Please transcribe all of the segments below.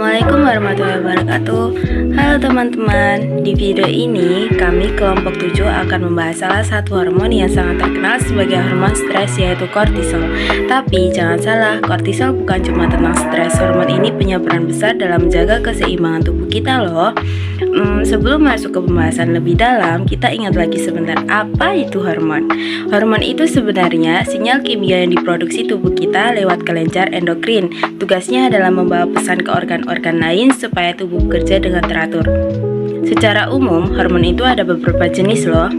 Assalamualaikum warahmatullahi wabarakatuh. Halo teman-teman, di video ini kami kelompok 7 akan membahas salah satu hormon yang sangat terkenal sebagai hormon stres, yaitu kortisol. Tapi jangan salah, kortisol bukan cuma tentang stres. Hormon ini punya peran besar dalam menjaga keseimbangan tubuh kita loh. Sebelum masuk ke pembahasan lebih dalam, kita ingat lagi sebentar, apa itu hormon? Hormon itu sebenarnya sinyal kimia yang diproduksi tubuh kita lewat kelenjar endokrin. Tugasnya adalah membawa pesan ke organ-organ lain supaya tubuh bekerja dengan teratur. Secara umum, hormon itu ada beberapa jenis loh,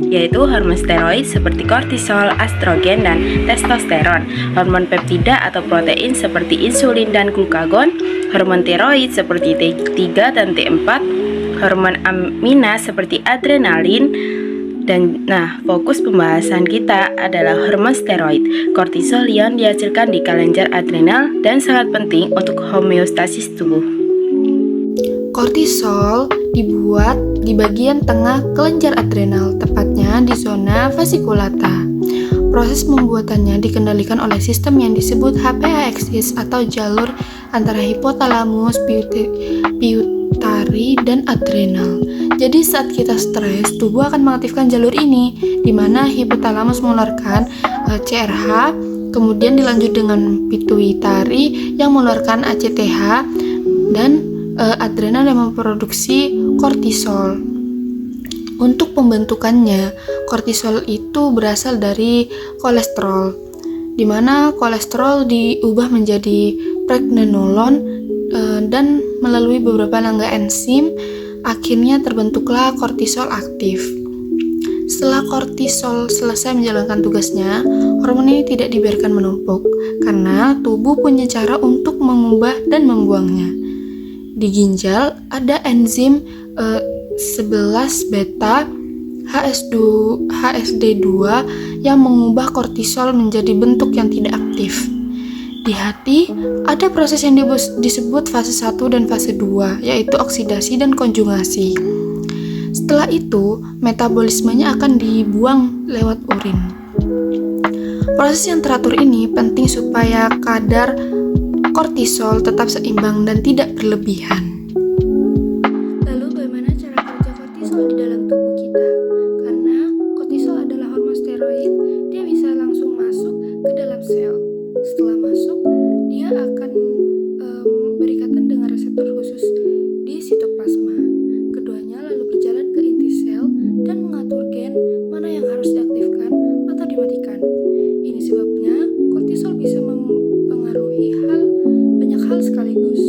yaitu hormon steroid seperti kortisol, estrogen, dan testosteron, hormon peptida atau protein seperti insulin dan glukagon, hormon tiroid seperti T3 dan T4, hormon amina seperti adrenalin. Dan fokus pembahasan kita adalah hormon steroid, kortisol yang dihasilkan di kelenjar adrenal dan sangat penting untuk homeostasis tubuh. Kortisol dibuat di bagian tengah kelenjar adrenal, tepatnya di zona fasciculata. Proses pembuatannya dikendalikan oleh sistem yang disebut HPA axis atau jalur antara hipotalamus, pituitari, dan adrenal. Jadi saat kita stres, tubuh akan mengaktifkan jalur ini, di mana hipotalamus mengeluarkan CRH, kemudian dilanjut dengan pituitari yang mengeluarkan ACTH, dan adrenal yang memproduksi kortisol. Untuk pembentukannya, kortisol itu berasal dari kolesterol, di mana kolesterol diubah menjadi pregnenolon dan melalui beberapa rangka enzim, akhirnya terbentuklah kortisol aktif. Setelah kortisol selesai menjalankan tugasnya, hormon ini tidak dibiarkan menumpuk, karena tubuh punya cara untuk mengubah dan membuangnya. Di ginjal ada enzim 11 beta HSD2 yang mengubah kortisol menjadi bentuk yang tidak aktif. Di hati ada proses yang disebut fase 1 dan fase 2, yaitu oksidasi dan konjugasi. Setelah itu, metabolismenya akan dibuang lewat urin. Proses yang teratur ini penting supaya kadar kortisol tetap seimbang dan tidak berlebihan. Lalu bagaimana cara kerja kortisol di dalam tubuh kita? Karena kortisol adalah hormon steroid, dia bisa langsung masuk ke dalam sel. Setelah masuk, dia akan berikatan dengan reseptor khusus di sitoplasma. Keduanya lalu berjalan ke inti sel dan mengatur gen mana yang harus diaktifkan atau dimatikan. Ini sebabnya kortisol bisa mempengaruhi banyak hal sekaligus.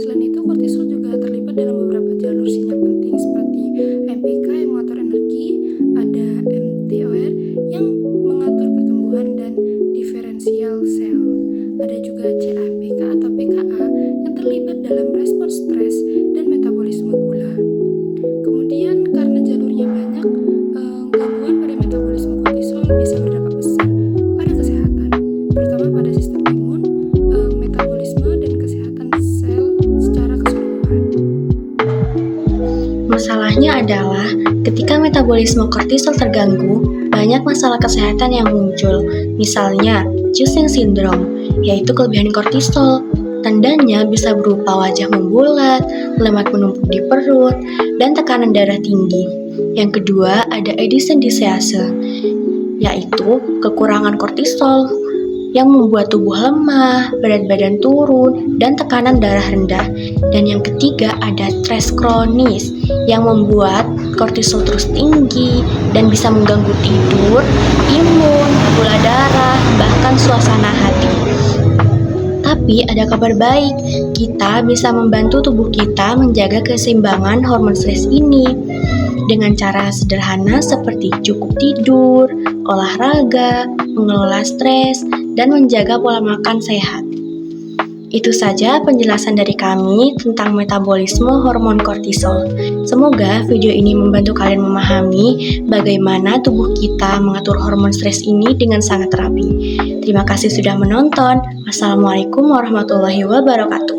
Selain itu, kortisol juga terlibat dalam beberapa jalur sinyal penting seperti MPK yang mengatur energi, ada mTOR yang mengatur pertumbuhan dan diferensial sel. Ada juga CAPK atau PKA yang terlibat dalam respons stres dan metabolisme gula. Kemudian karena jalurnya banyak, gangguan pada metabolisme kortisol bisa berdampak besar pada kesehatan, terutama pada sistem imun, metabolisme, dan kesehatan sel secara keseluruhan. Masalahnya adalah ketika metabolisme kortisol terganggu, banyak masalah kesehatan yang muncul. Misalnya, Cushing syndrome, yaitu kelebihan kortisol. Tandanya bisa berupa wajah membulat, lemak menumpuk di perut, dan tekanan darah tinggi. Yang kedua, ada Addison disease, yaitu kekurangan kortisol yang membuat tubuh lemah, berat badan turun, dan tekanan darah rendah. Dan yang ketiga ada stres kronis yang membuat kortisol terus tinggi dan bisa mengganggu tidur, imun, gula darah, bahkan suasana hati. Tapi ada kabar baik, kita bisa membantu tubuh kita menjaga keseimbangan hormon stres ini dengan cara sederhana seperti cukup tidur, olahraga, mengelola stres, dan menjaga pola makan sehat. Itu saja penjelasan dari kami tentang metabolisme hormon kortisol. Semoga video ini membantu kalian memahami bagaimana tubuh kita mengatur hormon stres ini dengan sangat rapi. Terima kasih sudah menonton. Wassalamualaikum warahmatullahi wabarakatuh.